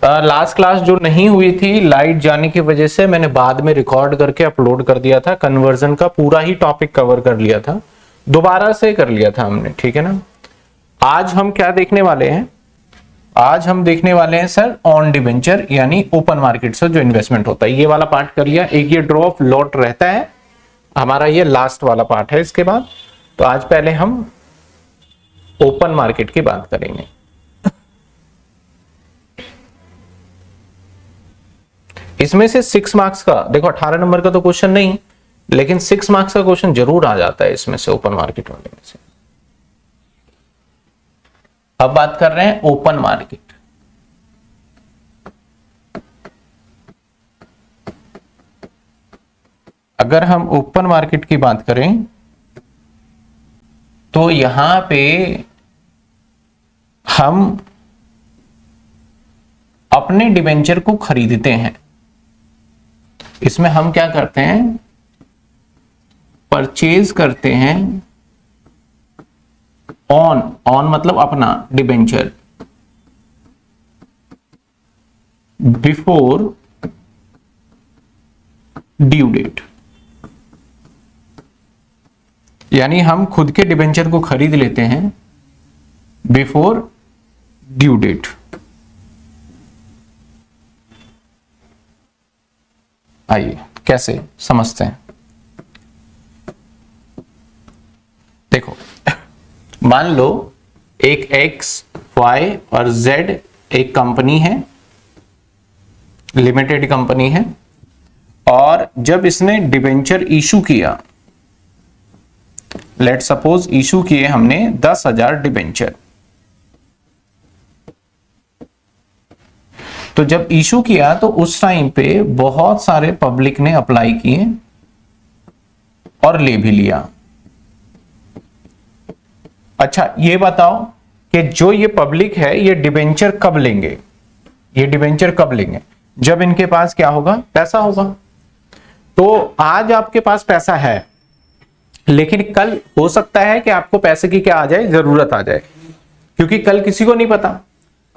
Last class जो नहीं हुई थी लाइट जाने की वजह से, मैंने बाद में रिकॉर्ड करके अपलोड कर दिया था। कन्वर्जन का पूरा ही टॉपिक कवर कर लिया था, दोबारा से कर लिया था हमने, ठीक है ना। आज हम क्या देखने वाले हैं? आज हम देखने वाले हैं सर ऑन डिबेंचर, यानी ओपन मार्केट से जो इन्वेस्टमेंट होता है। ये वाला पार्ट कर लिया। एक ये ड्रॉ ऑफ लॉट रहता है हमारा, ये लास्ट वाला पार्ट है इसके बाद। तो आज पहले हम ओपन मार्केट की बात करेंगे। इसमें से 6 मार्क्स का, देखो 18 नंबर का तो क्वेश्चन नहीं, लेकिन 6 मार्क्स का क्वेश्चन जरूर आ जाता है इसमें से, ओपन मार्केट वाले में से। अब बात कर रहे हैं ओपन मार्केट। अगर हम ओपन मार्केट की बात करें तो यहां पे हम अपने डिबेंचर को खरीदते हैं। इसमें हम क्या करते हैं? परचेज करते हैं ऑन मतलब अपना डिबेंचर, बिफोर ड्यू डेट। यानी हम खुद के डिबेंचर को खरीद लेते हैं बिफोर ड्यू डेट। आइए कैसे समझते हैं। देखो, मान लो एक X, Y और Z एक कंपनी है, लिमिटेड कंपनी है, और जब इसने डिबेंचर इशू किया, लेट सपोज इशू किए हमने 10,000 डिबेंचर। तो जब इशू किया तो उस टाइम पे बहुत सारे पब्लिक ने अप्लाई किए और ले भी लिया। अच्छा ये बताओ कि जो ये पब्लिक है ये डिबेंचर कब लेंगे? ये डिबेंचर कब लेंगे? जब इनके पास क्या होगा? पैसा होगा। तो आज आपके पास पैसा है, लेकिन कल हो सकता है कि आपको पैसे की क्या आ जाए? जरूरत आ जाए, क्योंकि कल किसी को नहीं पता।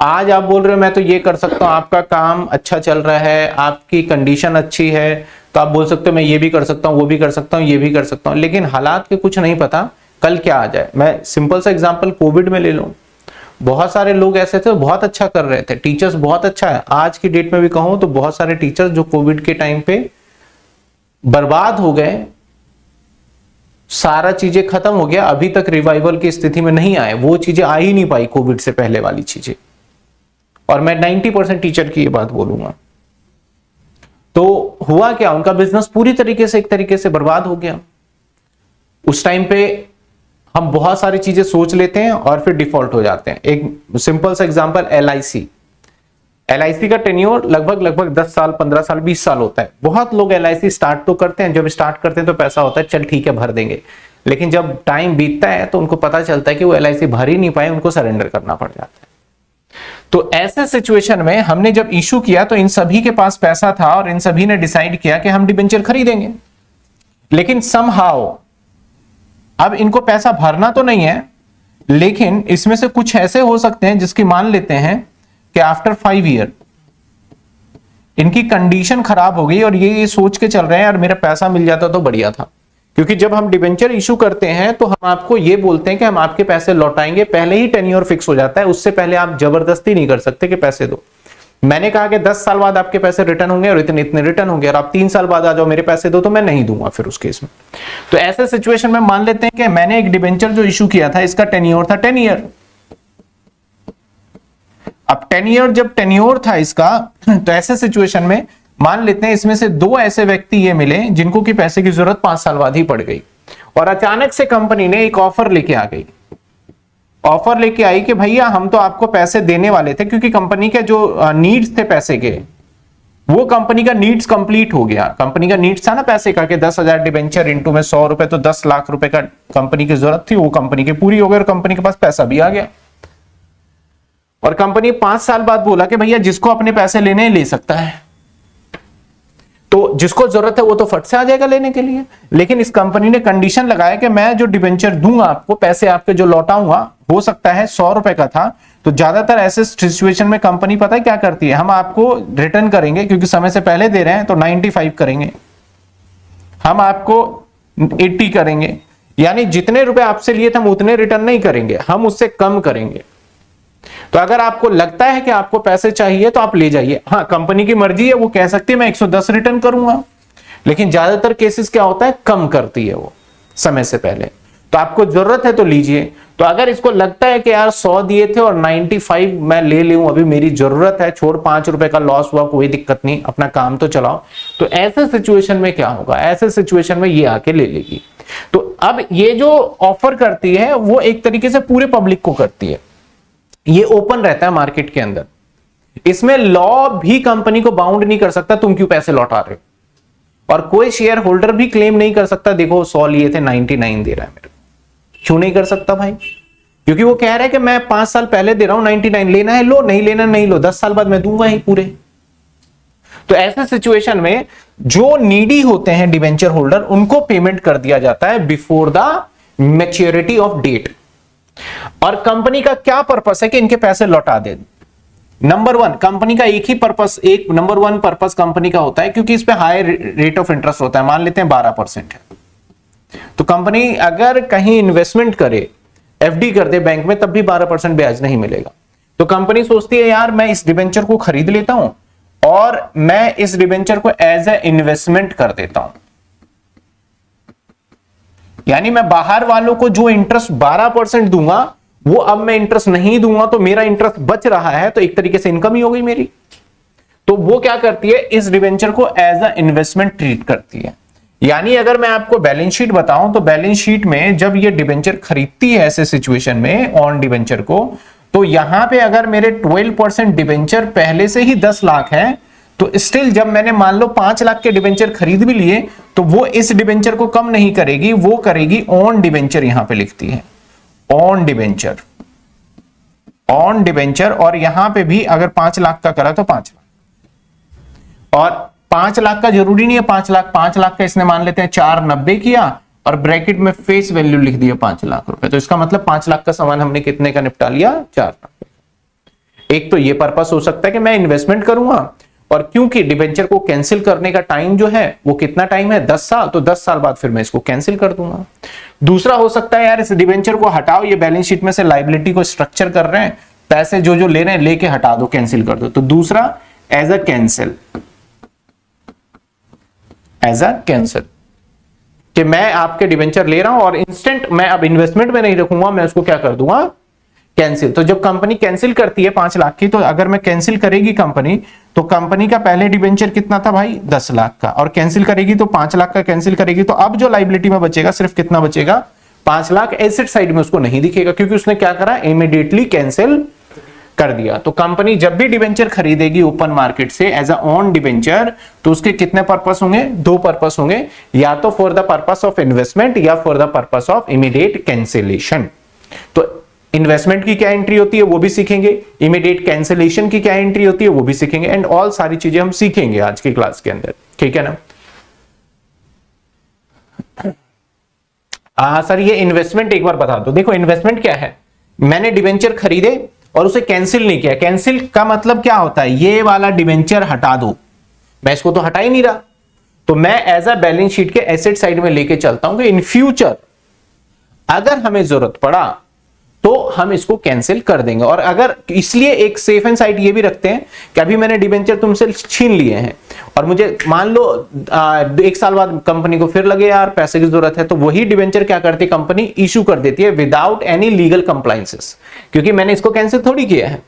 आज आप बोल रहे हो मैं तो ये कर सकता हूं, आपका काम अच्छा चल रहा है, आपकी कंडीशन अच्छी है, तो आप बोल सकते हो मैं ये भी कर सकता हूं, वो भी कर सकता हूं, ये भी कर सकता हूं, लेकिन हालात के कुछ नहीं पता कल क्या आ जाए। मैं सिंपल सा एग्जांपल कोविड में ले लूं। बहुत सारे लोग ऐसे थे बहुत अच्छा कर रहे थे, टीचर्स बहुत अच्छा है। आज की डेट में भी कहूं तो बहुत सारे टीचर्स जो कोविड के टाइम पे बर्बाद हो गए, सारा चीजें खत्म हो गया, अभी तक रिवाइवल की स्थिति में नहीं आए, वो चीजें आ ही नहीं पाई कोविड से पहले वाली चीजें। और मैं 90% टीचर की ये बात बोलूंगा। तो हुआ क्या? उनका बिजनेस पूरी तरीके से एक तरीके से बर्बाद हो गया। उस टाइम पे हम बहुत सारी चीजें सोच लेते हैं और फिर डिफॉल्ट हो जाते हैं। एक सिंपल सा एग्जांपल LIC का टेन्योर लगभग 10 साल, 15 साल, 20 साल होता है। बहुत लोग LIC स्टार्ट तो करते हैं, जब स्टार्ट करते हैं तो पैसा होता है, चल ठीक है भर देंगे, लेकिन जब टाइम बीतता है तो उनको पता चलता है कि वो LIC भर ही नहीं पाए, उनको सरेंडर करना पड़ जाता है। तो ऐसे सिचुएशन में हमने जब इशू किया तो इन सभी के पास पैसा था और इन सभी ने डिसाइड किया कि हम डिबेंचर खरीदेंगे, लेकिन समहाउ अब इनको पैसा भरना तो नहीं है, लेकिन इसमें से कुछ ऐसे हो सकते हैं जिसकी मान लेते हैं कि आफ्टर 5 ईयर इनकी कंडीशन खराब हो गई और ये सोच के चल रहे हैं यार मेरा पैसा मिल जाता तो बढ़िया था। क्योंकि जब हम डिबेंचर इशू करते हैं तो हम आपको ये बोलते हैं कि हम आपके पैसे लौटाएंगे, पहले ही टेन्योर फिक्स हो जाता है, उससे पहले आप जबरदस्ती नहीं कर सकते कि पैसे दो। मैंने कहा कि 10 साल बाद आपके पैसे रिटर्न होंगे और इतने इतने रिटर्न होंगे, और आप 3 साल बाद आ जाओ मेरे पैसे दो, तो मैं नहीं दूंगा फिर उस केस में। तो ऐसे सिचुएशन में मान लेते हैं कि मैंने एक डिबेंचर जो इशू किया था इसका टेन्योर था 10 ईयर। अब 10 ईयर जब टेन्योर था इसका, तो ऐसे सिचुएशन में मान लेते हैं इसमें से 2 ऐसे व्यक्ति ये मिले जिनको की पैसे की जरूरत 5 साल बाद ही पड़ गई, और अचानक से कंपनी ने एक ऑफर लेके आ गई। ऑफर लेके आई कि भैया हम तो आपको पैसे देने वाले थे, क्योंकि कंपनी के जो नीड्स थे पैसे के, वो कंपनी का नीड्स कंप्लीट हो गया। कंपनी का नीड्स था ना पैसे का कि 10,000 डिबेंचर इंटू में 100 रुपए, तो 10 लाख रुपए का कंपनी की जरूरत थी, वो कंपनी की पूरी हो गई और कंपनी के पास पैसा भी आ गया। और कंपनी 5 साल बाद बोला कि भैया जिसको अपने पैसे लेने ले सकता है, तो जिसको जरूरत है वो तो फट से आ जाएगा लेने के लिए। लेकिन इस कंपनी ने कंडीशन लगाया कि मैं जो डिबेंचर दूंगा आपको, पैसे आपके जो लौटाऊंगा, हो सकता है 100 रुपए का था तो ज्यादातर ऐसे सिचुएशन में कंपनी पता है क्या करती है, हम आपको रिटर्न करेंगे क्योंकि समय से पहले दे रहे हैं तो 95 करेंगे, हम आपको 80 करेंगे, यानी जितने रुपए आपसे लिए थे हम उतने रिटर्न नहीं करेंगे, हम उससे कम करेंगे। तो अगर आपको लगता है कि आपको पैसे चाहिए तो आप ले जाइए। हाँ, कंपनी की मर्जी है, वो कह सकती है मैं 110 रिटर्न करूंगा, लेकिन ज्यादातर केसेस क्या होता है, कम करती है वो समय से पहले। तो आपको जरूरत है तो लीजिए। तो अगर इसको लगता है कि यार 100 दिए थे और 95 मैं ले लूं, अभी मेरी जरूरत है, छोड़ 5 रुपए का लॉस हुआ कोई दिक्कत नहीं, अपना काम तो चलाओ, तो ऐसे सिचुएशन में क्या होगा, ऐसे सिचुएशन में ये आके ले लेगी। तो अब ये जो ऑफर करती है वो एक तरीके से पूरे पब्लिक को करती है, ये ओपन रहता है मार्केट के अंदर, इसमें लॉ भी कंपनी को बाउंड नहीं कर सकता तुम क्यों पैसे लौटा रहे हो, और कोई शेयर होल्डर भी क्लेम नहीं कर सकता देखो 100 लिए थे 99 दे रहा है मेरे। क्यों नहीं कर सकता भाई, क्योंकि वो कह रहा है कि मैं 5 साल पहले दे रहा हूं 99, लेना है लो, नहीं लेना नहीं लो, 10 साल बाद मैं दूंगा ही पूरे। तो ऐसे सिचुएशन में जो नीडी होते हैं डिवेंचर होल्डर, उनको पेमेंट कर दिया जाता है before the maturity of date. और कंपनी का क्या पर्पस है कि इनके पैसे लौटा दे। नंबर 1 कंपनी का एक ही पर्पस, एक नंबर 1 पर्पस कंपनी का होता है क्योंकि इस पे हाई रेट ऑफ इंटरेस्ट होता है, मान लेते हैं 12% है, तो कंपनी अगर कहीं इन्वेस्टमेंट करे, एफडी कर दे बैंक में, तब भी 12% ब्याज नहीं मिलेगा। तो कंपनी सोचती है यार मैं इस डिबेंचर को खरीद लेता हूं और मैं इस डिबेंचर को एज ए इन्वेस्टमेंट कर देता हूं, यानी मैं बाहर वालों को जो इंटरेस्ट 12% दूंगा वो अब मैं इंटरेस्ट नहीं दूंगा, तो मेरा इंटरेस्ट बच रहा है, तो एक तरीके से इनकम ही हो गई मेरी। तो वो क्या करती है, इस डिबेंचर को एज ए इन्वेस्टमेंट ट्रीट करती है। यानी अगर मैं आपको बैलेंस शीट बताऊं तो बैलेंस शीट में जब ये डिबेंचर खरीदती है ऐसे सिचुएशन में ऑन डिबेंचर को, तो यहां पे अगर मेरे 12% डिबेंचर पहले से ही 10 लाख है, तो स्टिल जब मैंने मान लो 5 लाख के डिबेंचर खरीद भी लिए तो वो इस डिबेंचर को कम नहीं करेगी, वो करेगी ऑन डिबेंचर, यहां पे लिखती है ऑन डिबेंचर, ऑन डिबेंचर। और यहां पे भी अगर 5 लाख का करा तो 5 लाख, और 5 लाख का जरूरी नहीं है 5 लाख का इसने मान लेते हैं 490 किया और ब्रैकेट में फेस वैल्यू लिख दिया 5 लाख रुपए, तो इसका मतलब 5 लाख का सामान हमने कितने का निपटा लिया, 4 लाख। एक तो ये पर्पस हो सकता है कि मैं इन्वेस्टमेंट करूंगा, और क्योंकि डिबेंचर को कैंसिल करने का टाइम जो है वो कितना टाइम है, 10 साल, तो 10 साल बाद फिर मैं इसको कैंसिल कर दूंगा। दूसरा हो सकता है यार इस डिबेंचर को हटाओ, ये बैलेंस शीट में से लायबिलिटी को स्ट्रक्चर कर रहे हैं, पैसे जो जो ले रहे हैं लेके हटा दो, कैंसिल कर दो। तो दूसरा as a cancel, as a cancel, कि मैं आपके डिबेंचर ले रहा हूं और इंस्टेंट मैं अब इन्वेस्टमेंट में नहीं रखूंगा, मैं उसको क्या कर दूंगा, कैंसिल। तो जब कंपनी कैंसिल करती है 5 लाख की, तो अगर मैं कैंसिल करेगी कंपनी, तो कंपनी का पहले डिबेंचर कितना था भाई, 10 लाख का, और कैंसिल करेगी तो 5 लाख का कैंसिल करेगी, तो अब जो लायबिलिटी में बचेगा सिर्फ कितना बचेगा, 5 लाख। एसेट साइड में उसको नहीं दिखेगा क्योंकि उसने क्या करा, इमीडिएटली कैंसिल कर दिया। तो कंपनी जब भी डिबेंचर खरीदेगी ओपन मार्केट से एज अ ऑन डिबेंचर, तो उसके कितने पर्पस होंगे, 2 पर्पस होंगे, या तो for the purpose of investment या for the purpose of immediate cancellation. तो इन्वेस्टमेंट की क्या एंट्री होती है वो भी सीखेंगे, इमीडिएट कैंसिलेशन की क्या एंट्री होती है वो भी सीखेंगे, एंड ऑल सारी चीजें हम सीखेंगे आज की क्लास के अंदर, ठीक है ना। सर ये इन्वेस्टमेंट एक बार बता दो। देखो इन्वेस्टमेंट क्या है, मैंने डिबेंचर खरीदे और उसे कैंसिल नहीं किया। कैंसिल का मतलब क्या होता है, ये वाला डिबेंचर हटा दो, मैं इसको तो हटा ही नहीं रहा, तो मैं एज अ बैलेंस शीट के एसेट साइड में लेके चलता हूं कि इन फ्यूचर अगर हमें जरूरत पड़ा तो हम इसको कैंसिल कर देंगे। और अगर इसलिए एक सेफ एंड साइड ये भी रखते हैं कि अभी मैंने डिबेंचर तुमसे छीन लिए हैं और मुझे मान लो 1 साल बाद कंपनी को फिर लगे यार पैसे की जरूरत है, तो वही डिबेंचर क्या करती है कंपनी, इशू कर देती है विदाउट एनी लीगल कंप्लायंसेस, क्योंकि मैंने इसको कैंसिल थोड़ी किया है।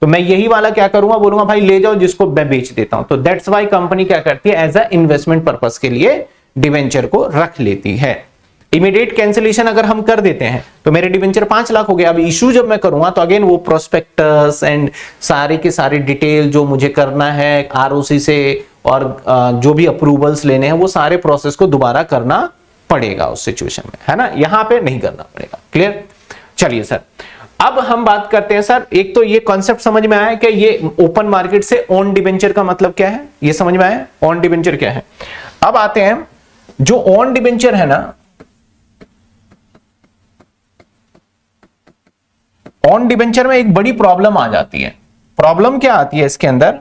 तो मैं यही वाला क्या करूंगा, बोलूंगा भाई ले जाओ जिसको मैं बेच देता हूं। तो दैट्स वाई कंपनी क्या करती है, एज अ इन्वेस्टमेंट पर्पस के लिए डिबेंचर को रख लेती है। इमीडिएट कैंसिलेशन अगर हम कर देते हैं तो मेरे डिबेंचर 5 लाख हो गए। अब इशू जब मैं करूंगा तो अगेन वो प्रोस्पेक्टस एंड सारे के सारे डिटेल जो मुझे करना है आरओसी से और जो भी अप्रूवल्स लेने हैं वो सारे प्रोसेस को दोबारा करना पड़ेगा उस सिचुएशन में, है ना, यहां पे नहीं करना पड़ेगा। क्लियर। चलिए सर अब हम बात करते हैं सर, एक तो ये कॉन्सेप्ट समझ में आया कि ये ओपन मार्केट से ऑन डिबेंचर का मतलब क्या है, ये समझ में आया ऑन डिबेंचर क्या है। अब आते हैं जो ऑन डिबेंचर है ना, ऑन डिबेंचर में एक बड़ी प्रॉब्लम आ जाती है। प्रॉब्लम क्या आती है इसके अंदर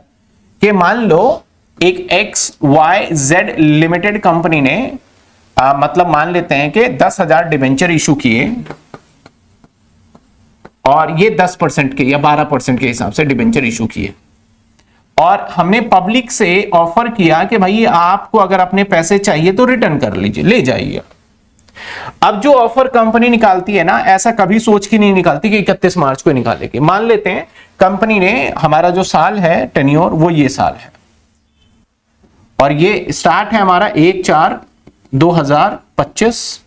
कि मान लो एक XYZ लिमिटेड कंपनी ने मतलब मान लेते हैं कि 10,000 डिबेंचर इशू किए और ये 10% के या 12% के हिसाब से डिबेंचर इशू किए, और हमने पब्लिक से ऑफर किया कि भाई आपको अगर अपने पैसे चाहिए तो रिटर्न कर लीजिए, ले जाइए। अब जो ऑफर कंपनी निकालती है ना, ऐसा कभी सोच के नहीं निकालती कि 31 मार्च को निकालेगी। मान लेते हैं कंपनी ने, हमारा जो साल है टेन्योर वो ये साल है, और ये स्टार्ट है हमारा 1/4/2025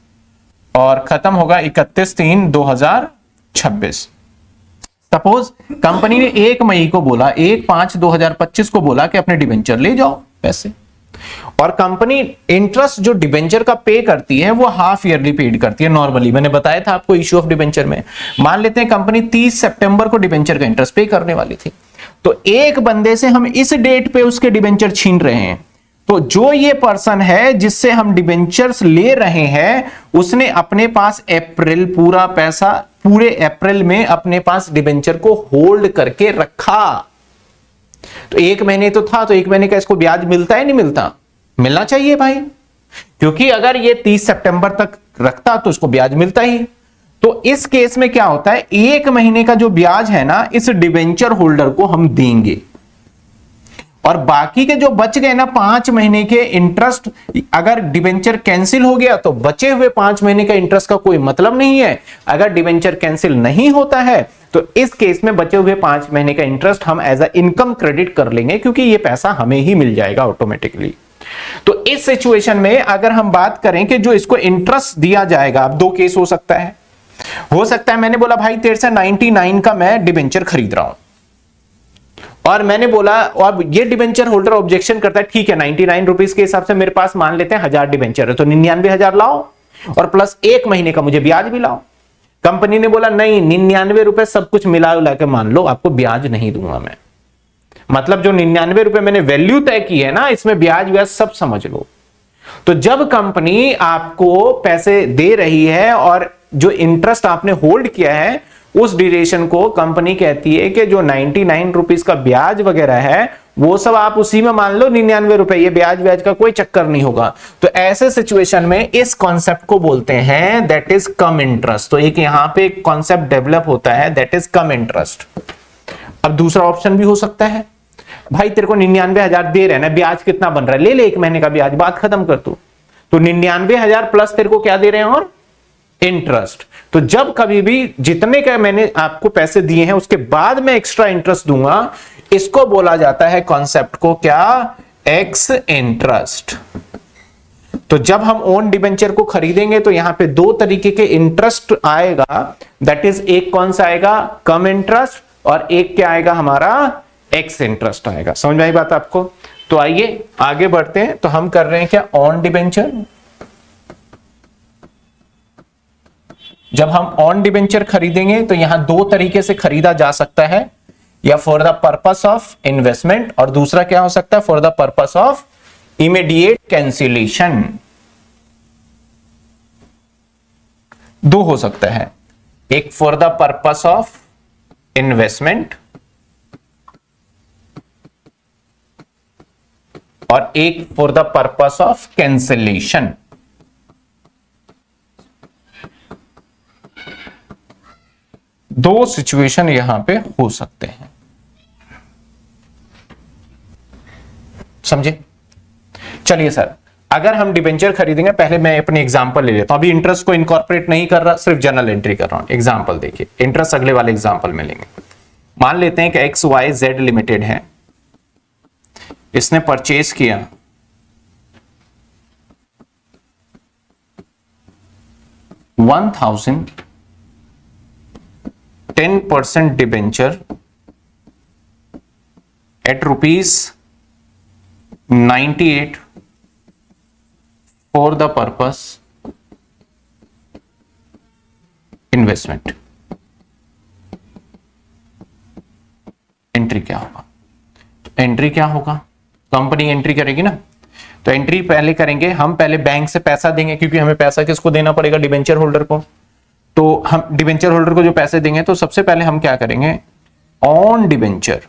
और खत्म होगा 31/3/2026। सपोज कंपनी ने 1 मई को बोला, 1/5/2025 को बोला कि अपने डिबेंचर ले जाओ पैसे, और कंपनी इंटरेस्ट जो डिबेंचर का पे करती है वो हाफ ईयरली पेड करती है नॉर्मली। मैंने बताया था आपको इश्यू ऑफ डिबेंचर में। मान लेते हैं कंपनी 30 सितंबर को डिबेंचर का इंटरेस्ट पे करने वाली थी, तो एक बंदे से हम इस डेट पे उसके डिबेंचर छीन रहे हैं, तो जो ये पर्सन है जिससे हम डिबेंचर्स ले रहे हैं उसने अपने पास अप्रैल पूरा पैसा, पूरे अप्रैल में अपने पास डिबेंचर को होल्ड करके रखा। तो 1 महीने तो था, तो 1 महीने का इसको ब्याज मिलता है नहीं मिलता? मिलना चाहिए भाई, क्योंकि अगर ये 30 सितंबर तक रखता तो इसको ब्याज मिलता ही। तो इस केस में क्या होता है, 1 महीने का जो ब्याज है ना इस डिबेंचर होल्डर को हम देंगे, और बाकी के जो बच गए ना 5 महीने के इंटरेस्ट, अगर डिबेंचर कैंसिल हो गया तो बचे हुए 5 महीने का इंटरेस्ट का कोई मतलब नहीं है। अगर डिबेंचर कैंसिल नहीं होता है तो इस केस में बचे हुए 5 महीने का इंटरेस्ट हम एज अ इनकम क्रेडिट कर लेंगे, क्योंकि ये पैसा हमें ही मिल जाएगा ऑटोमेटिकली। तो इस सिचुएशन में अगर हम बात करें कि जो इसको इंटरेस्ट दिया जाएगा, अब 2 केस हो सकता है। हो सकता है मैंने बोला भाई तेरे से 99 का मैं डिबेंचर खरीद रहा हूं, और मैंने बोला, और ये डिबेंचर होल्डर ऑब्जेक्शन करता है, ठीक है 99 रुपीज के हिसाब से मेरे पास मान लेते हैं 1000 डिबेंचर है, तो 99,000 लाओ और प्लस 1 महीने का मुझे ब्याज भी लाओ। कंपनी ने बोला नहीं, 99 रुपए सब कुछ मिला के मान लो, आपको ब्याज नहीं दूंगा मैं। मतलब जो 99 रुपए मैंने वैल्यू तय की है ना, इसमें ब्याज व्याज सब समझ लो। तो जब कंपनी आपको पैसे दे रही है और जो इंटरेस्ट आपने होल्ड किया है उस ड्यूरेशन को कंपनी कहती है कि जो 99 रुपीज का ब्याज वगैरह है वो सब आप उसी में मान लो 99 रुपए, ये ब्याज व्याज का कोई चक्कर नहीं होगा। तो ऐसे सिचुएशन में इस कॉन्सेप्ट को बोलते हैं दैट इज कम इंटरेस्ट। तो एक यहां पे एक कॉन्सेप्ट डेवलप होता है दैट इज कम इंटरेस्ट। अब दूसरा ऑप्शन भी हो सकता है, भाई तेरे को 99,000 दे रहे हैं ना, ब्याज कितना बन रहा है, ले ले 1 महीने का ब्याज, बात खत्म कर तू। तो 99,000 प्लस तेरे को क्या दे रहे हैं और इंटरेस्ट। तो जब कभी भी जितने का मैंने आपको पैसे दिए हैं उसके बाद मैं एक्स्ट्रा इंटरेस्ट दूंगा, इसको बोला जाता है कॉन्सेप्ट को क्या, एक्स इंटरेस्ट। तो जब हम ओन डिबेंचर को खरीदेंगे तो यहां पे 2 तरीके के इंटरेस्ट आएगा, दैट इज एक कौन सा आएगा, कम इंटरेस्ट, और एक क्या आएगा हमारा, एक्स इंटरेस्ट आएगा। समझ में आई बात आपको? तो आइए आगे बढ़ते हैं। तो हम कर रहे हैं क्या, ऑन डिबेंचर। जब हम ऑन डिबेंचर खरीदेंगे तो यहां 2 तरीके से खरीदा जा सकता है, या for the purpose of investment, और दूसरा क्या हो सकता है, for the purpose of immediate cancellation. 2 हो सकता है, एक for the purpose of investment और एक for the purpose of cancellation. दो सिचुएशन यहां पे हो सकते हैं, समझे? चलिए सर, अगर हम डिबेंचर खरीदेंगे, पहले मैं अपने एग्जांपल ले लेता हूं। अभी इंटरेस्ट को इनकॉर्पोरेट नहीं कर रहा, सिर्फ जनरल एंट्री कर रहा हूं। एग्जांपल देखिए, इंटरेस्ट अगले वाले एग्जांपल में लेंगे। मान लेते हैं कि XYZ लिमिटेड है, इसने परचेज किया 1000 10% debenture at ₹98 for the purpose investment. Entry क्या होगा? एंट्री क्या होगा, कंपनी एंट्री करेगी ना। तो एंट्री पहले करेंगे हम, पहले बैंक से पैसा देंगे, क्योंकि हमें पैसा किसको देना पड़ेगा, डिबेंचर होल्डर को। तो हम डिबेंचर होल्डर को जो पैसे देंगे तो सबसे पहले हम क्या करेंगे, ऑन डिबेंचर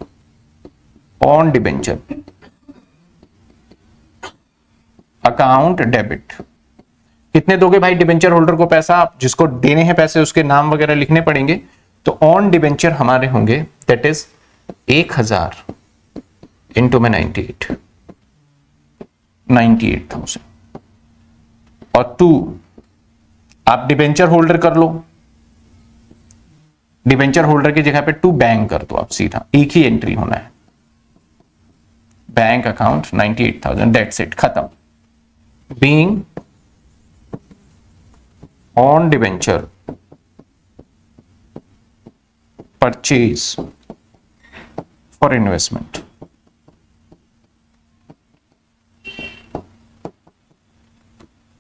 अकाउंट डेबिट। कितने दोगे भाई डिबेंचर होल्डर को पैसा, आप जिसको देने हैं पैसे उसके नाम वगैरह लिखने पड़ेंगे। तो ऑन डिबेंचर हमारे होंगे दैट इज 1000 इंटू में 98,000 और 2 आप डिबेंचर होल्डर कर लो, डिबेंचर होल्डर की जगह पे 2 बैंक कर दो आप सीधा, एक ही एंट्री होना है, बैंक अकाउंट 98,000, दैट्स इट, खत्म। Being on debenture purchase for investment.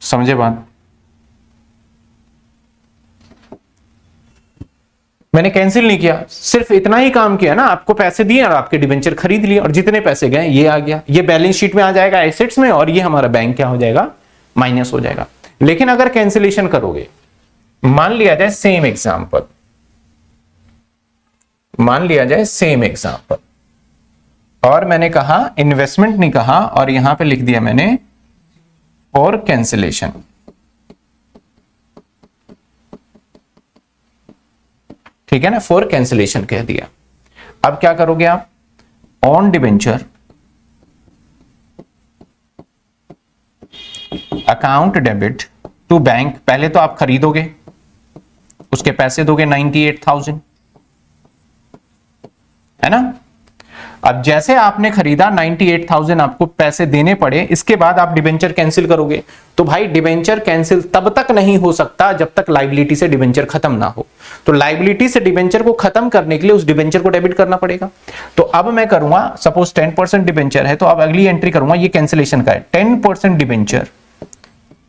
समझे बात? मैंने कैंसिल नहीं किया, सिर्फ इतना ही काम किया ना, आपको पैसे दिए और आपके डिबेंचर खरीद लिए और जितने पैसे गए ये आ गया, ये बैलेंस शीट में आ जाएगा एसेट्स में और ये हमारा बैंक क्या हो जाएगा, माइनस हो जाएगा। लेकिन अगर कैंसिलेशन करोगे, मान लिया जाए सेम एग्जांपल और मैंने कहा इन्वेस्टमेंट नहीं कहा और यहां पे लिख दिया मैंने और कैंसिलेशन, ठीक है ना, फॉर कैंसिलेशन कह दिया। अब क्या करोगे आप, on debenture account debit to bank, पहले तो आप खरीदोगे, उसके पैसे दोगे 98,000, है ना। अब जैसे आपने खरीदा 98,000 आपको पैसे देने पड़े, इसके बाद आप डिबेंचर कैंसिल करोगे। तो भाई डिबेंचर कैंसिल तब तक नहीं हो सकता जब तक लायबिलिटी से डिबेंचर खत्म ना हो। तो लायबिलिटी से डिबेंचर को खत्म करने के लिए उस डिबेंचर को डेबिट करना पड़ेगा। तो अब मैं करूंगा, सपोज 10% डिबेंचर है तो अब अगली एंट्री करूंगा, ये कैंसिलेशन का है, 10% डिबेंचर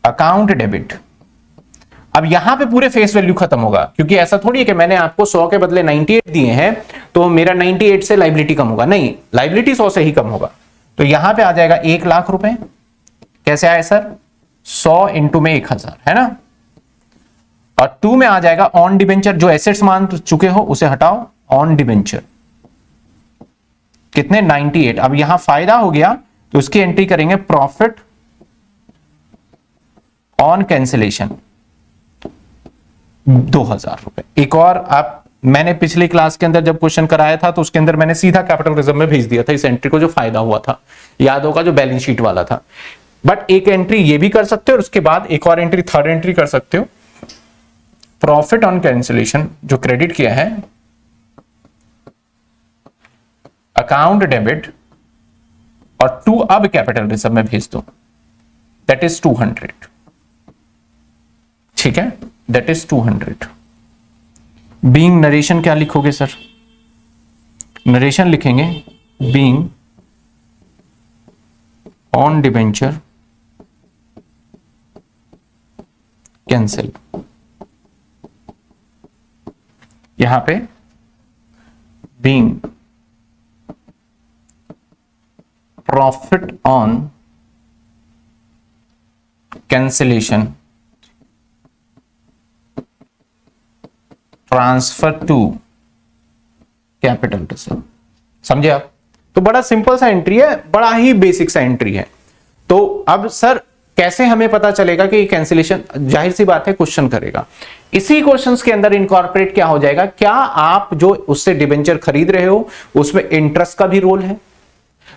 अकाउंट डेबिट। अब यहां पे पूरे फेस वैल्यू खत्म होगा, क्योंकि ऐसा थोड़ी है कि मैंने आपको 100 के बदले 98 दिए हैं तो मेरा 98 से लायबिलिटी कम होगा, नहीं, लायबिलिटी 100 से ही कम होगा। तो यहां पे आ जाएगा 1 लाख रुपए। कैसे आए सर, 100 इंटू में 1000, है ना। और 2 में आ जाएगा ऑन डिबेंचर, जो एसेट्स मान चुके हो उसे हटाओ, ऑन डिबेंचर कितने 98। अब यहां फायदा हो गया तो उसकी एंट्री करेंगे प्रॉफिट ऑन कैंसिलेशन 2000 रुपए। एक और आप, मैंने पिछली क्लास के अंदर जब क्वेश्चन कराया था तो उसके अंदर मैंने सीधा कैपिटल रिजर्व में भेज दिया था इस एंट्री को, जो फायदा हुआ था याद होगा, जो बैलेंस शीट वाला था। बट एक एंट्री ये भी कर सकते हो और उसके बाद एक और एंट्री, थर्ड एंट्री कर सकते हो, प्रॉफिट ऑन कैंसिलेशन जो क्रेडिट किया है अकाउंट डेबिट और 2 अब कैपिटल रिजर्व में भेज दो, दैट इज 200, ठीक है, दैट इज 200। बीइंग नरेशन क्या लिखोगे सर, नरेशन लिखेंगे बीइंग ऑन डिबेंचर कैंसिल, यहां पे being profit on cancellation transfer to capital reserve. समझे आप? तो बड़ा सिंपल सा एंट्री है, बड़ा ही बेसिक सा एंट्री है। तो अब सर कैसे हमें पता चलेगा कि कैंसिलेशन, जाहिर सी बात है क्वेश्चन करेगा, इसी क्वेश्चंस के अंदर इनकॉर्पोरेट क्या हो जाएगा, क्या आप जो उससे डिबेंचर खरीद रहे हो उसमें इंटरेस्ट का भी रोल है।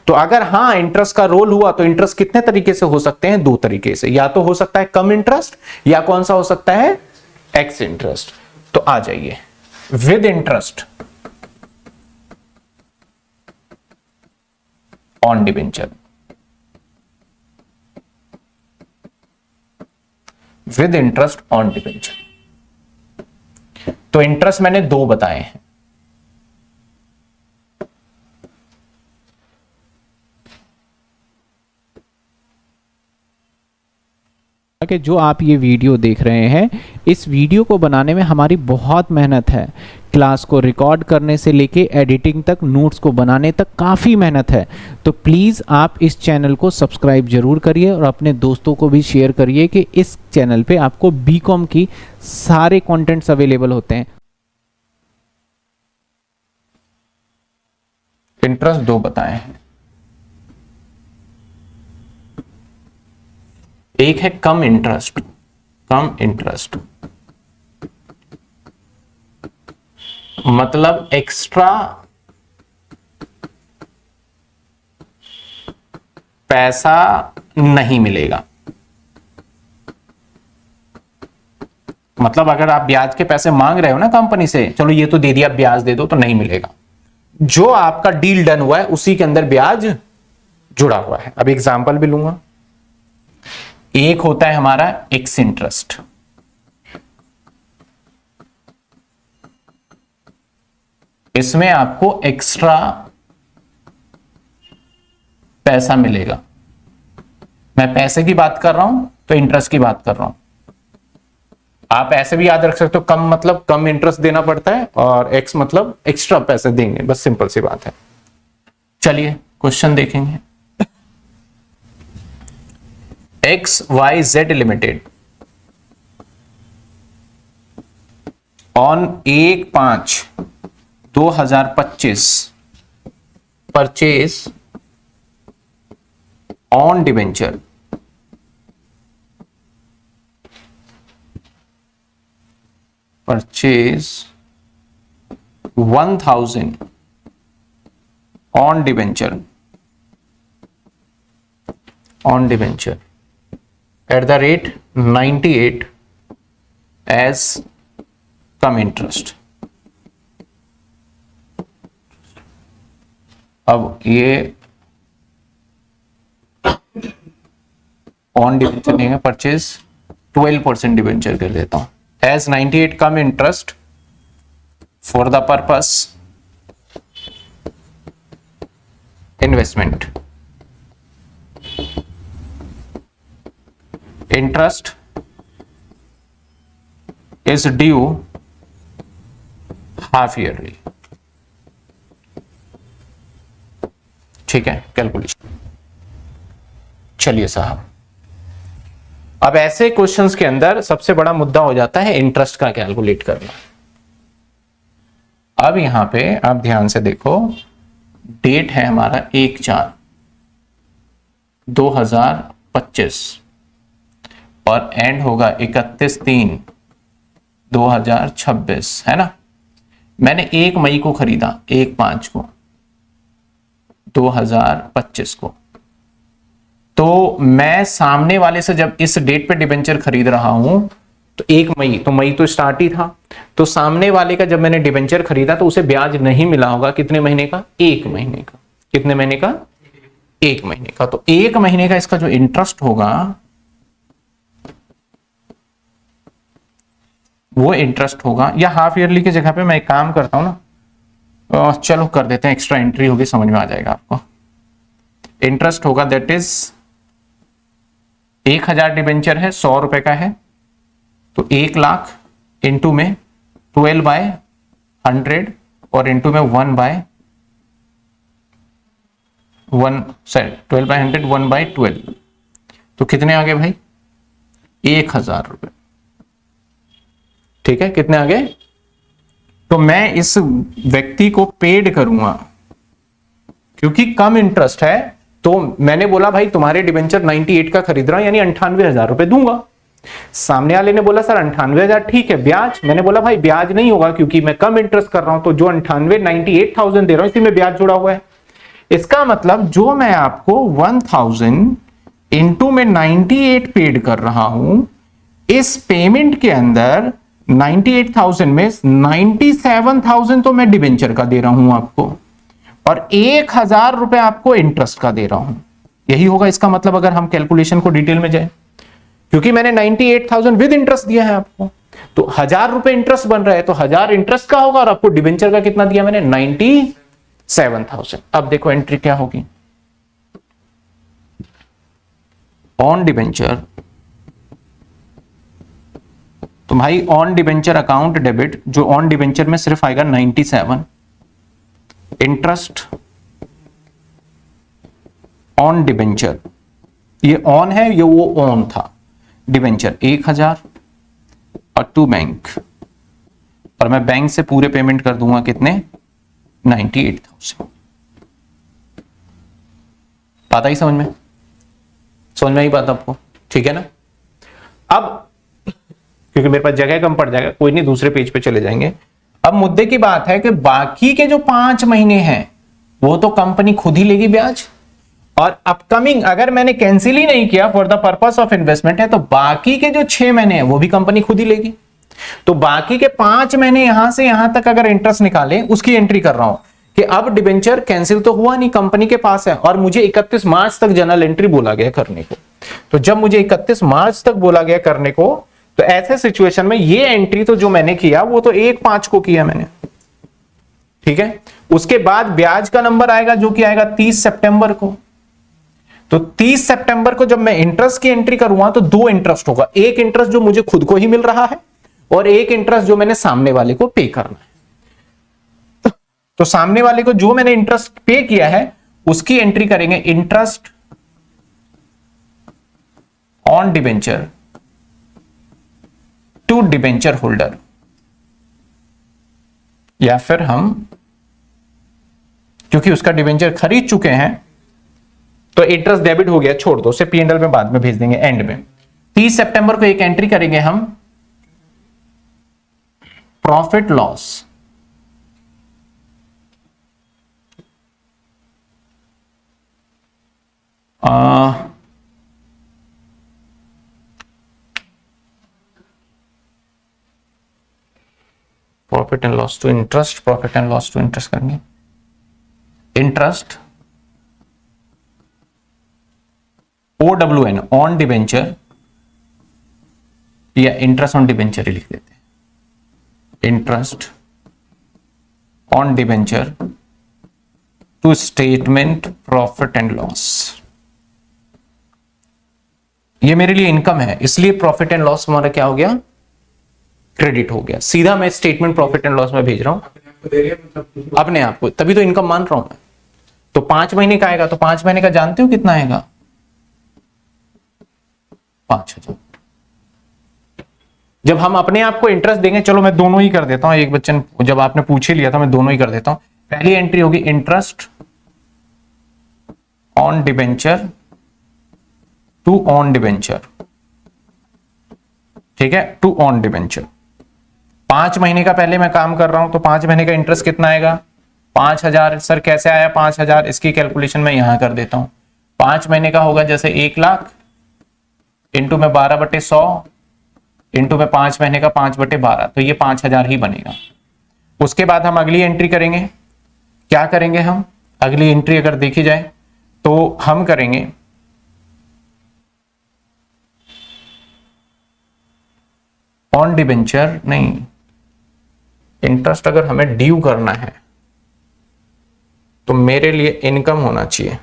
तो अगर हाँ इंटरेस्ट का रोल हुआ तो इंटरेस्ट कितने तरीके से हो सकते हैं, 2 तरीके से, या तो हो सकता है कम इंटरेस्ट या कौन सा हो सकता है, एक्स इंटरेस्ट। तो आ जाइए, with interest on debenture, with interest on debenture. तो इंटरेस्ट मैंने 2 बताए हैं, कि जो आप ये वीडियो देख रहे हैं, इस वीडियो को बनाने में हमारी बहुत मेहनत है। क्लास को रिकॉर्ड करने से लेके एडिटिंग तक, नोट्स को बनाने तक काफ़ी मेहनत है। तो प्लीज़ आप इस चैनल को सब्सक्राइब जरूर करिए और अपने दोस्तों को भी शेयर करिए कि इस चैनल पे आपको बीकॉम की सारे कंटेंट्स अवेलेबल होते हैं। इंटरेस्ट दो बताए हैं, एक है कम इंटरेस्ट। कम इंटरेस्ट मतलब एक्स्ट्रा पैसा नहीं मिलेगा। मतलब अगर आप ब्याज के पैसे मांग रहे हो ना कंपनी से, चलो ये तो दे दिया, ब्याज दे दो, तो नहीं मिलेगा। जो आपका डील डन हुआ है उसी के अंदर ब्याज जुड़ा हुआ है। अब एग्जांपल भी लूंगा। एक होता है हमारा एक्स इंटरेस्ट, इसमें आपको एक्स्ट्रा पैसा मिलेगा। मैं पैसे की बात कर रहा हूं तो इंटरेस्ट की बात कर रहा हूं। आप ऐसे भी याद रख सकते हो, कम मतलब कम इंटरेस्ट देना पड़ता है और एक्स मतलब एक्स्ट्रा पैसे देंगे, बस सिंपल सी बात है। चलिए क्वेश्चन देखेंगे। XYZ limited on 1/5/2025 purchase on debenture purchase 1000 on debenture at the rate 98 as come interest. अब ये ऑन डिबेंचर नहीं है, परचेज 12% डिबेंचर कर देता हूं। As 98 cum interest for the purpose investment. Interest is due half yearly। ठीक है, calculation. चलिए साहब, अब ऐसे क्वेश्चंस के अंदर सबसे बड़ा मुद्दा हो जाता है इंटरेस्ट का कैलकुलेट करना। अब यहां पे आप ध्यान से देखो, डेट है हमारा 1/4/2025 और एंड होगा 31/3/2026, है ना। मैंने 1 मई को खरीदा, 1/5 को 2025 को। तो मैं सामने वाले से जब इस डेट पे डिबेंचर खरीद रहा हूं तो 1 मई, तो मई तो स्टार्ट ही था, तो सामने वाले का जब मैंने डिबेंचर खरीदा तो उसे ब्याज नहीं मिला होगा। कितने महीने का? 1 महीने का। कितने महीने का? 1 महीने का। तो 1 महीने का इसका जो इंटरेस्ट होगा वो इंटरेस्ट होगा, या हाफ ईयरली की जगह पे मैं एक काम करता हूं ना, चलो कर देते हैं, एक्स्ट्रा एंट्री होगी, समझ में आ जाएगा आपको। इंटरेस्ट होगा दैट इज 1000 डिबेंचर है, 100 रुपए का है, तो 1 लाख इंटू में 12/100 और इंटू में 1/1 12/100 1/12, तो कितने आ गए भाई? 1000 रुपए। ठीक है, कितने आ गए? तो मैं इस व्यक्ति को पेड करूंगा क्योंकि कम इंटरेस्ट है। तो मैंने बोला भाई तुम्हारे डिबेंचर 98 का खरीद रहा हूं, यानी 98,000 रुपए दूंगा। सामने वाले ने बोला सर 98,000 ठीक है, ब्याज? मैंने बोला भाई ब्याज नहीं होगा क्योंकि मैं कम इंटरेस्ट कर रहा हूं, तो जो 98,000 दे रहा हूं इसी में ब्याज जुड़ा हुआ है। इसका मतलब जो मैं आपको 1000 इंटू में 98 पेड कर रहा हूं, इस पेमेंट के अंदर 98,000 में 97,000 तो मैं डिबेंचर का दे रहा हूं आपको, और 1,000 रुपए आपको इंटरेस्ट का दे रहा हूं। यही होगा इसका मतलब, अगर हम कैलकुलेशन को डिटेल में जाए, क्योंकि मैंने 98,000 विद इंटरेस्ट दिया है आपको, तो 1,000 रुपए इंटरेस्ट बन रहा है, तो 1,000 इंटरेस्ट का होगा और आपको डिबेंचर का कितना दिया मैंने? 97,000। अब देखो एंट्री क्या होगी। ऑन डिबेंचर तो भाई ऑन डिबेंचर अकाउंट डेबिट, जो ऑन डिबेंचर में सिर्फ आएगा 97, इंटरेस्ट ऑन डिबेंचर, ये ऑन है, ये वो ऑन था, डिबेंचर 1000 और टू बैंक, और मैं बैंक से पूरे पेमेंट कर दूंगा कितने, 98,000। बात आई समझ में? समझ में आई बात आपको? ठीक है ना? अब क्योंकि मेरे पास जगह कम पड़ जाएगा, कोई नहीं, दूसरे पेज पे चले जाएंगे। अब मुद्दे की बात है कि बाकी के जो 5 महीने हैं वो तो कंपनी खुद ही लेगी ब्याज, और अपकमिंग अगर मैंने कैंसिल ही नहीं किया for the purpose of investment है, तो बाकी के जो 6 महीने हैं वो भी कंपनी खुद ही लेगी। तो बाकी के 5 महीने यहां से यहां तक अगर इंटरेस्ट निकाले, उसकी एंट्री कर रहा हूं कि अब डिबेंचर कैंसिल तो हुआ नहीं, कंपनी के पास है, और मुझे 31 मार्च तक जर्नल एंट्री बोला गया करने को। तो जब मुझे 31 मार्च तक बोला गया करने को, तो ऐसे सिचुएशन में ये एंट्री तो जो मैंने किया वो तो 1/5 को किया मैंने, ठीक है। उसके बाद ब्याज का नंबर आएगा जो कि आएगा 30 सितंबर को। तो 30 सितंबर को जब मैं इंटरेस्ट की एंट्री करूंगा तो 2 इंटरेस्ट होगा, एक इंटरेस्ट जो मुझे खुद को ही मिल रहा है और एक इंटरेस्ट जो मैंने सामने वाले को पे करना है। तो सामने वाले को जो मैंने इंटरेस्ट पे किया है उसकी एंट्री करेंगे, interest on debenture to debenture holder, या फिर हम क्योंकि उसका डिबेंचर खरीद चुके हैं तो इंटरेस्ट डेबिट हो गया, छोड़ दो उसे, P&L में बाद में भेज देंगे एंड में। 30 सितंबर को एक एंट्री करेंगे हम, profit loss profit and loss to interest, profit and loss to interest करेंगे, इंटरेस्ट OWN ऑन डिबेंचर, या इंटरेस्ट ऑन डिबेंचर ही लिख देते हैं, interest on debenture to statement profit and loss. ये मेरे लिए इनकम है, इसलिए प्रॉफिट एंड लॉस हमारा क्या हो गया, क्रेडिट हो गया। सीधा मैं स्टेटमेंट प्रॉफिट एंड लॉस में भेज रहा हूं अपने आप को, तभी तो इनकम मान रहा हूं मैं। तो 5 महीने का आएगा, तो 5 महीने का जानते हो कितना आएगा, 5,000। जब हम अपने आप को इंटरेस्ट देंगे, चलो मैं दोनों ही कर देता हूं, एक बच्चन जब आपने पूछ ही लिया था, मैं दोनों ही कर देता हूं। पहली एंट्री होगी interest on debenture to on debenture, ठीक है, टू ऑन डिबेंचर। 5 महीने का पहले मैं काम कर रहा हूं, तो 5 महीने का इंटरेस्ट कितना आएगा, 5,000। सर कैसे आया 5,000, इसकी कैलकुलेशन मैं यहां कर देता हूं। 5 महीने का होगा जैसे 1 लाख इंटू में 12/100 इंटू में 5 महीने का 5/12, तो ये 5,000 ही बनेगा। उसके बाद हम अगली एंट्री करेंगे, क्या करेंगे हम, अगली एंट्री अगर देखी जाए तो हम करेंगे ऑन डिबेंचर, नहीं, इंटरेस्ट अगर हमें ड्यू करना है तो मेरे लिए इनकम होना चाहिए।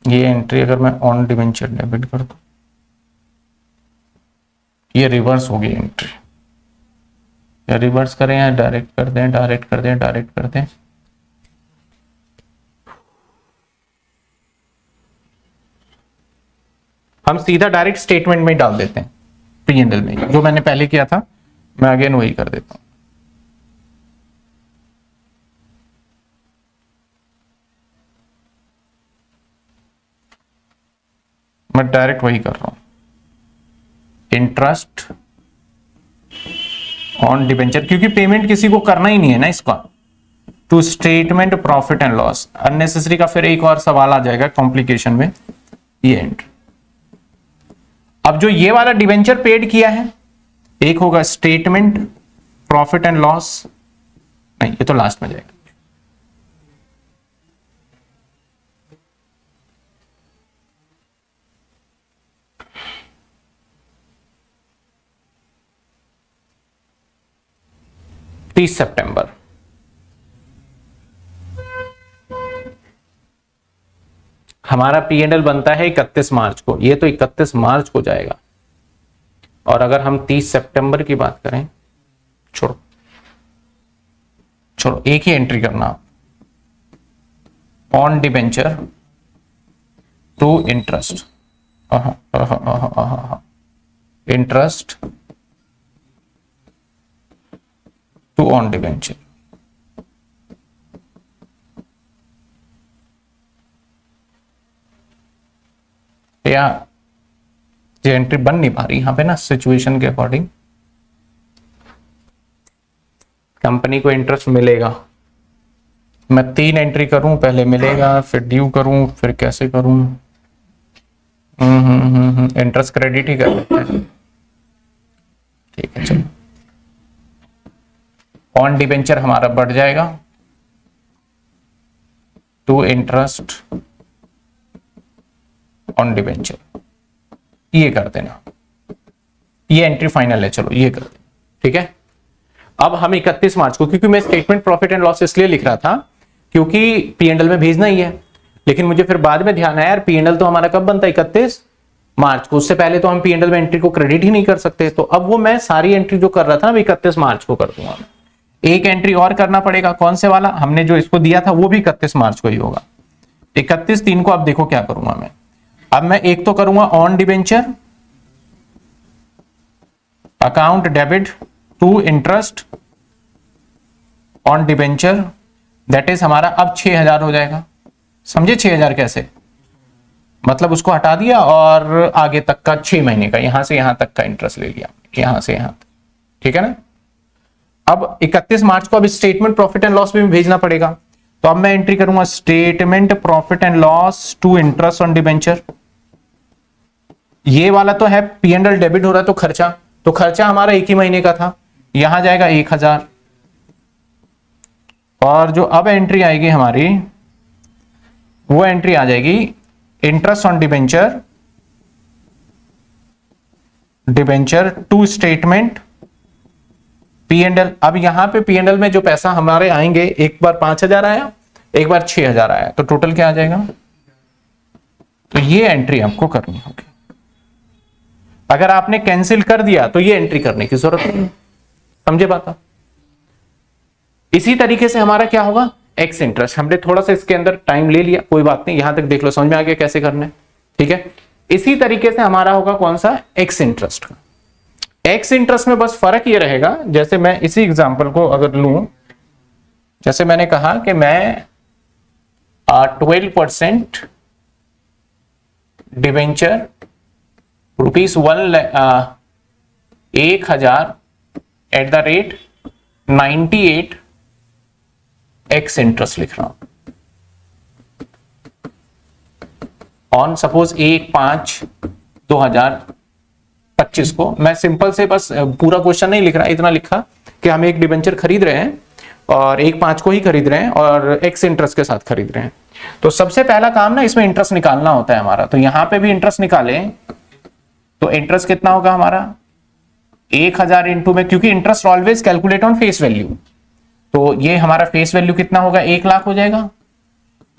ये एंट्री अगर मैं ऑन डिबेंचर डेबिट कर दूं, ये रिवर्स होगी एंट्री, या रिवर्स करें या डायरेक्ट कर दें, डायरेक्ट कर दें, डायरेक्ट कर दें। हम सीधा डायरेक्ट स्टेटमेंट में ही डाल देते हैं, P&L में, जो मैंने पहले किया था मैं अगेन वही कर देता हूं। मैं डायरेक्ट वही कर रहा हूं, इंटरेस्ट ऑन डिबेंचर, क्योंकि पेमेंट किसी को करना ही नहीं है ना इसका, to statement profit and loss. Unnecessary का फिर एक और सवाल आ जाएगा कॉम्प्लिकेशन में, ये एंट्री। अब जो ये वाला डिबेंचर पेड किया है, एक होगा स्टेटमेंट प्रॉफिट एंड लॉस, नहीं ये तो लास्ट में जाएगा, तीस सितंबर। हमारा P&L बनता है 31 मार्च को, ये तो 31 मार्च को जाएगा। और अगर हम 30 सितंबर की बात करें, छोड़ो एक ही एंट्री करना आप, on debenture to interest, interest to on debenture. या ये एंट्री बन नहीं पा रही यहां पे ना, सिचुएशन के अकॉर्डिंग। कंपनी को इंटरेस्ट मिलेगा, मैं 3 एंट्री करूं, पहले मिलेगा, फिर ड्यू करूं, फिर कैसे करूं? इंटरेस्ट क्रेडिट ही कर लेते हैं, ठीक है। चलो, ऑन डिबेंचर हमारा बढ़ जाएगा टू इंटरेस्ट ऑन डिबेंचर, ये कर देना, ये एंट्री फाइनल है। चलो ये कर देना, ठीक है। अब हम 31 मार्च को, क्योंकि मैं स्टेटमेंट प्रॉफिट एंड लॉस इसलिए लिख रहा था क्योंकि P&L में भेजना ही है, लेकिन मुझे फिर बाद में ध्यान आया यार P&L तो हमारा कब बनता है? 31 मार्च को, उससे पहले तो हम P&L में एंट्री को क्रेडिट ही नहीं कर सकते। तो अब वो मैं सारी एंट्री जो कर रहा था ना 31 मार्च को कर दूंगा। एक एंट्री और करना पड़ेगा, कौन से वाला? हमने जो इसको दिया था वो भी 31 मार्च को ही होगा। 31/3 को अब देखो क्या करूंगा मैं। अब मैं एक तो करूंगा on debenture account debit to interest on debenture, that is हमारा अब 6000 हो जाएगा। समझे 6000 कैसे? मतलब उसको हटा दिया और आगे तक का 6 महीने का, यहां से यहां तक का इंटरेस्ट ले लिया, यहां से यहां तक, ठीक है ना। अब 31 मार्च को अब स्टेटमेंट प्रॉफिट एंड लॉस भी भेजना पड़ेगा, तो अब मैं एंट्री करूंगा statement profit and loss to interest on debenture. ये वाला तो है P&L डेबिट हो रहा है, तो खर्चा हमारा 1 ही महीने का था, यहां जाएगा 1000। और जो अब एंट्री आएगी हमारी, वो एंट्री आ जाएगी interest on debenture to statement P&L। अब यहां पे P&L में जो पैसा हमारे आएंगे, एक बार 5000 आया, एक बार 6000 आया, तो टोटल क्या आ जाएगा? तो ये एंट्री आपको करनी होगी। अगर आपने कैंसिल कर दिया तो ये एंट्री करने की जरूरत नहीं। समझे बात? इसी तरीके से हमारा क्या होगा? X interest. हमने थोड़ा सा इसके अंदर टाइम ले लिया, कोई बात नहीं, यहां तक देख लो, समझ में आ गया कैसे करना है, ठीक है। इसी तरीके से हमारा होगा कौन सा? एक्स इंटरेस्ट का। एक्स इंटरेस्ट में बस फर्क ये रहेगा, जैसे मैं इसी एग्जांपल को अगर लूं, जैसे मैंने कहा कि मैं 12% debenture ₹1000 at the rate 98 x interest लिख रहा हूं ऑन सपोज 1/5/2025 को। मैं सिंपल से बस पूरा क्वेश्चन नहीं लिख रहा, इतना लिखा कि हम एक डिबेंचर खरीद रहे हैं और 1/5 को ही खरीद रहे हैं और एक्स इंटरेस्ट के साथ खरीद रहे हैं। तो सबसे पहला काम ना इसमें इंटरेस्ट निकालना होता है हमारा, तो यहां पे भी इंटरेस्ट निकालें तो इंटरेस्ट कितना होगा हमारा? 1000 इंटू में, क्योंकि interest always calculate on face value, तो ये हमारा फेस वैल्यू कितना होगा? 1 लाख हो जाएगा।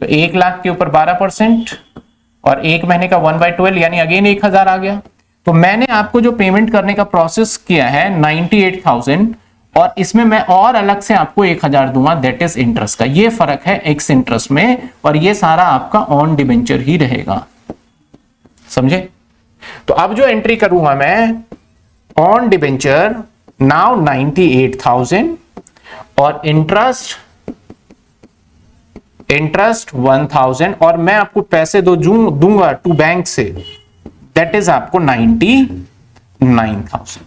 तो 1 लाख के ऊपर 12% और 1 महीने का 1/12 यानी अगेन 1000 आ गया। तो मैंने आपको जो पेमेंट करने का प्रोसेस किया है 98,000, और इसमें मैं और अलग से आपको 1000 दूंगा, दैट इज इंटरेस्ट का। ये फर्क है एक्स इंटरेस्ट में, और ये सारा आपका ऑन डिबेंचर ही रहेगा। समझे? तो अब जो एंट्री करूंगा मैं ऑन डिबेंचर नाउ 98,000 और इंटरेस्ट 1000, और मैं आपको पैसे दूंगा टू बैंक से, दैट इज आपको 99,000।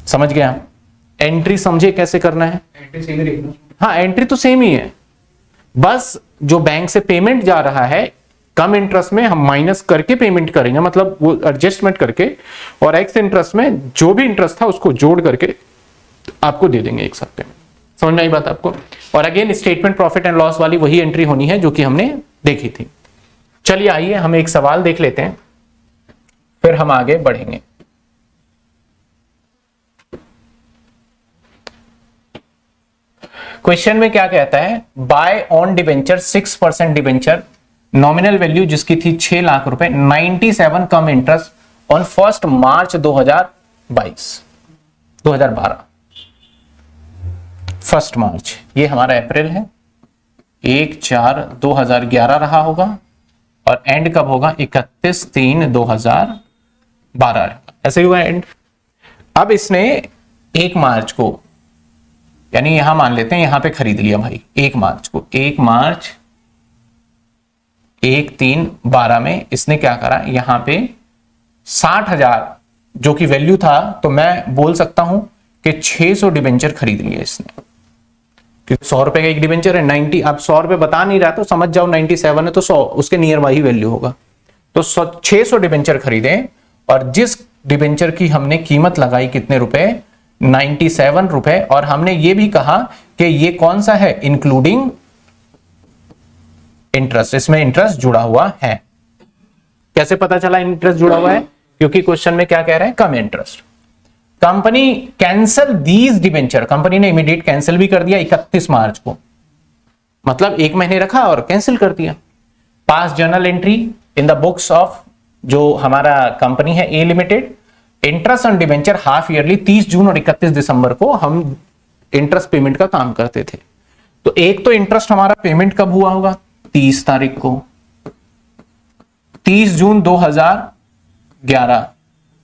समझ गया? एंट्री समझे कैसे करना है? एंट्री सेम ही रहेगी। हाँ, एंट्री तो सेम ही है, बस जो बैंक से पेमेंट जा रहा है कम इंटरेस्ट में हम माइनस करके पेमेंट करेंगे, मतलब वो एडजस्टमेंट करके, और एक्स इंटरेस्ट में जो भी इंटरेस्ट था उसको जोड़ करके आपको दे देंगे एक साथ पेमेंट। समझ में आई बात आपको? और again statement profit and loss वाली वही एंट्री होनी है जो कि हमने देखी थी। चलिए आइए हम एक सवाल देख लेते हैं, फिर हम आगे बढ़ेंगे। क्वेश्चन में क्या कहता है? By on debenture 6% debenture nominal value जिसकी थी 6 लाख रुपए, 97 कम इंटरेस्ट ऑन 1 मार्च 2012। 1 मार्च, ये हमारा अप्रैल है, 1/4/2011 रहा होगा और एंड कब होगा? 31/3/2012, ऐसे हुआ एंड। अब इसने 1 मार्च को, यानी यहां मान लेते हैं यहां पे खरीद लिया भाई 1 मार्च को, 1 मार्च 1/3/12 में इसने क्या करा, यहां पे 60,000 जो कि वैल्यू था, तो मैं बोल सकता हूं कि 600 डिबेंचर खरीद लिए इसने, क्योंकि 100 रुपए का एक डिबेंचर है। 90, अब 100 रुपए बता नहीं रहा तो समझ जाओ 97 है तो 100 उसके नियर बाई वैल्यू होगा। तो 600 डिबेंचर खरीदे और जिस डिबेंचर की हमने कीमत लगाई कितने रुपए? 97 रुपए। और हमने ये भी कहा कि ये कौन सा है? इंक्लूडिंग इंटरेस्ट, इसमें इंटरेस्ट जुड़ा हुआ है। कैसे पता चला इंटरेस्ट जुड़ा हुआ है? क्योंकि क्वेश्चन में क्या कह रहे हैं? Cum interest. Company cancel these debenture, company ने इमीडिएट कैंसिल भी कर दिया 31 मार्च को, मतलब 1 महीने रखा और कैंसिल कर दिया। Pass journal entry in the books of जो हमारा कंपनी है A limited, interest on debenture half yearly 30 June और 31 दिसंबर को हम इंटरेस्ट पेमेंट का काम करते थे। तो एक तो इंटरेस्ट हमारा पेमेंट कब हुआ होगा? 30 तारीख को, 30 जून 2011।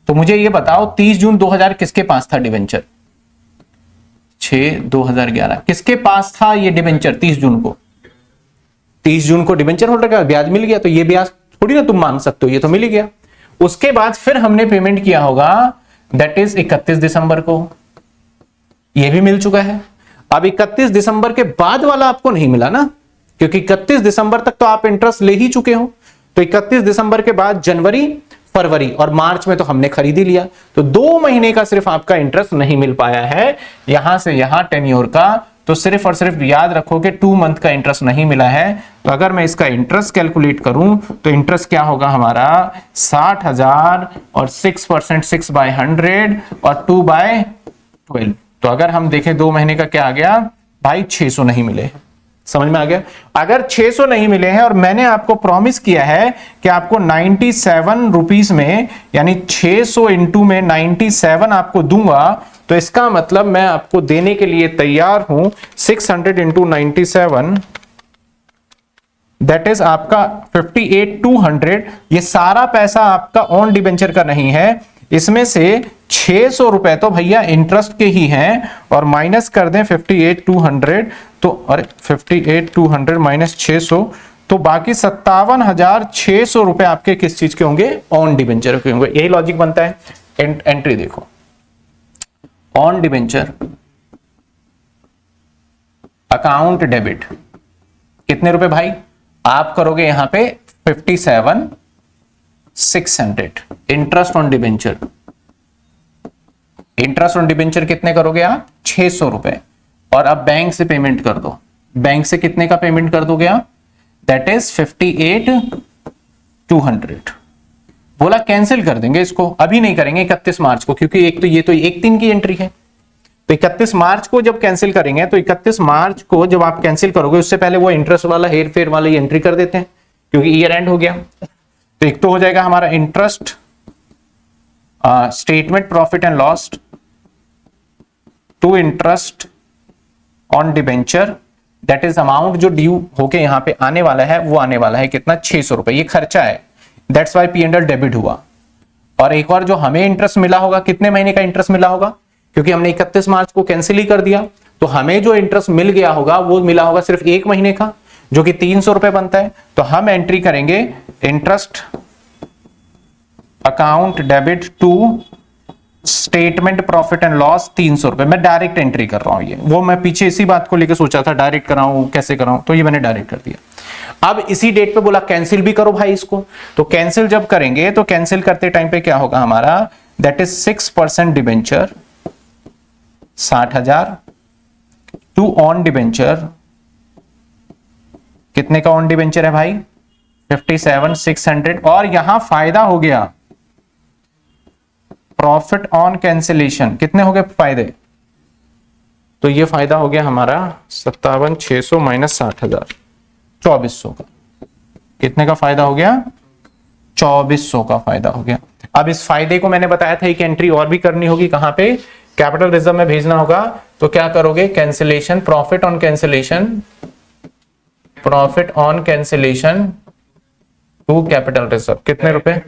तो मुझे ये बताओ 30 जून 2000 किसके पास था डिबेंचर? 6/2011 किसके पास था ये डिबेंचर? 30 जून को, 30 जून को डिबेंचर होल्डर का ब्याज मिल गया, तो ये ब्याज थोड़ी ना तुम मान सकते हो, ये तो मिल ही गया। उसके बाद फिर हमने पेमेंट किया होगा, दैट इज 31 दिसंबर को, ये भी मिल चुका है। अब 31 दिसंबर के बाद वाला आपको नहीं मिला ना, क्योंकि 31 दिसंबर तक तो आप इंटरेस्ट ले ही चुके हो। तो 31 दिसंबर के बाद जनवरी, फरवरी और मार्च में तो हमने खरीद ही लिया, तो 2 महीने का सिर्फ आपका इंटरेस्ट नहीं मिल पाया है यहां से यहां टेन्योर का। तो सिर्फ और सिर्फ याद रखो कि 2 मंथ का इंटरेस्ट नहीं मिला है। तो अगर मैं इसका इंटरेस्ट कैलकुलेट करूं तो इंटरेस्ट क्या होगा हमारा? 60,000 और 6%, 6/100 और 2/12। तो अगर हम देखें 2 महीने का क्या आ गया भाई? 600 नहीं मिले। समझ में आ गया? अगर 600 नहीं मिले हैं और मैंने आपको प्रॉमिस किया है कि आपको 97 रुपीस में, यानी 600 इंटू में 97 आपको दूंगा, तो इसका मतलब मैं आपको देने के लिए तैयार हूं 600 इंटू 97, दैट इज आपका 58,200। ये सारा पैसा आपका ऑन डिबेंचर का नहीं है, इसमें से 600 रुपए तो भैया इंटरेस्ट के ही हैं, और माइनस कर दें 58,200, तो अरे 58,200 माइनस 600, तो बाकी 57,600 रुपए आपके किस चीज के होंगे? ऑन डिबेंचर के होंगे। यही लॉजिक बनता है। एंट्री देखो, ऑन डिबेंचर अकाउंट डेबिट कितने रुपए भाई? आप करोगे यहां पे 57,600 interest on debenture. Interest on debenture कितने करोगे आप? 600 रुपए। और अब बैंक से पेमेंट कर दो। बैंक से कितने का पेमेंट कर दोगे आप? That is 58,200। बोला कैंसिल कर देंगे इसको, अभी नहीं करेंगे 31 मार्च को, क्योंकि एक तो ये तो 1/3 की एंट्री है। तो 31 मार्च को जब कैंसिल करेंगे, तो 31 मार्च को जब आप कैंसिल करोगे उससे पहले वो इंटरेस्ट वाला हेर फेर वाला एंट्री कर देते हैं, क्योंकि ईयर एंड हो गया। तो एक तो हो जाएगा हमारा interest statement profit and loss to interest on debenture, that is amount जो ड्यू होके यहां पे आने वाला है, वो आने वाला है कितना? 600 रुपए। ये खर्चा है, दैट्स वाई P&L डेबिट हुआ। और एक और जो हमें इंटरेस्ट मिला होगा, कितने महीने का इंटरेस्ट मिला होगा? क्योंकि हमने 31 मार्च को कैंसिल ही कर दिया, तो हमें जो इंटरेस्ट मिल गया होगा वो मिला होगा सिर्फ 1 महीने का, जो कि 300 रुपए बनता है। तो हम एंट्री करेंगे interest account debit to statement profit and loss 300 रुपए। मैं डायरेक्ट एंट्री कर रहा हूं, ये वो मैं पीछे इसी बात को लेकर सोचा था डायरेक्ट कराऊं, कैसे कराऊं, तो ये मैंने डायरेक्ट कर दिया। अब इसी डेट पे बोला कैंसिल भी करो भाई इसको। तो कैंसिल जब करेंगे तो कैंसिल करते टाइम पे क्या होगा हमारा? That is 6% debenture 60,000 to on debenture, कितने का ऑन डिबेंचर है भाई? 57,600। और यहां फायदा हो गया प्रॉफिट ऑन कैंसिलेशन, कितने हो गए फायदे? तो ये फायदा हो गया हमारा 57,600 माइनस 60,000, 2400 का। कितने का फायदा हो गया? 2400 का फायदा हो गया। अब इस फायदे को मैंने बताया था एक एंट्री और भी करनी होगी, कहां पे? कैपिटल रिजर्व में भेजना होगा। तो क्या करोगे? Cancellation, profit on cancellation, profit on cancellation to capital reserve. कितने रुपए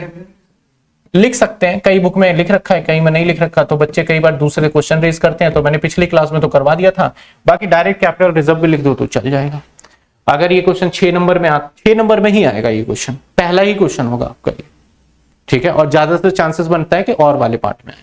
लिख सकते हैं? कई बुक में लिख रखा है, कई में नहीं लिख रखा, तो बच्चे कई बार दूसरे क्वेश्चन रेज करते हैं, तो मैंने पिछली क्लास में तो करवा दिया था। बाकी डायरेक्ट कैपिटल रिजर्व भी लिख दो तो चल जाएगा। अगर ये क्वेश्चन 6 नंबर में 6 नंबर में ही आएगा, ये क्वेश्चन पहला ही क्वेश्चन होगा आपका, ठीक है। और ज्यादातर चांसेस बनता है कि और वाले पार्ट में आए।